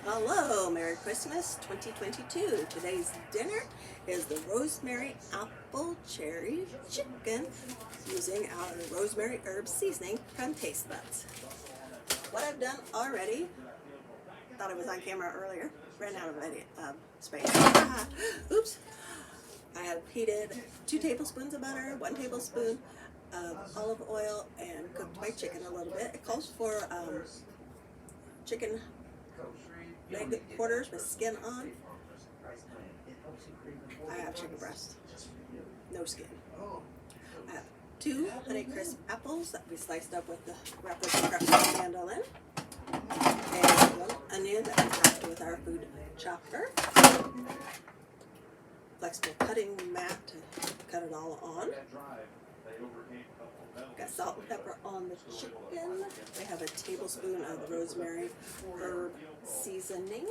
Hello, Merry Christmas 2022. Today's dinner is the rosemary apple cherry chicken using our rosemary herb seasoning from Tastebuds. What I've done already, thought I was on camera earlier, ran out of space. Oops. I have heated 2 tablespoons of butter, 1 tablespoon of olive oil, and cooked my chicken a little bit. It calls for chicken leg quarters with skin on. I have chicken breast, no skin. I have 2 Honeycrisp apples that we sliced up with the wrapper mandolin, and 1 onion that we chopped with our food chopper. Flexible cutting mat to cut it all on. Got salt and pepper on the chicken. We have a tablespoon of the rosemary herb seasoning.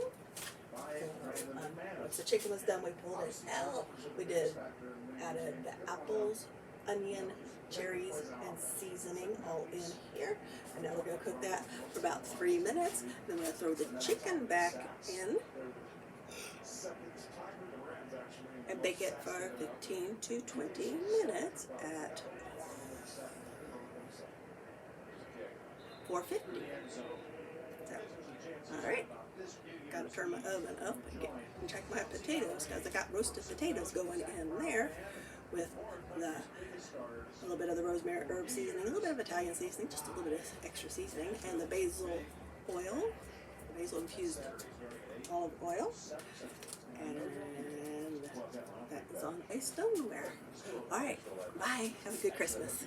Once the chicken was done, we pulled it out. We added the apples, onion, cherries, and seasoning all in here. And now we're going to cook that for about 3 minutes. Then we're going to throw the chicken back in and bake it for 15 to 20 minutes at 450. Alright, gotta turn my oven up and check my potatoes, because I got roasted potatoes going in there with a little bit of the rosemary herb seasoning, a little bit of Italian seasoning, just a little bit of extra seasoning, and the basil oil, basil infused olive oil, and that is on a stoneware. Alright, bye, have a good Christmas.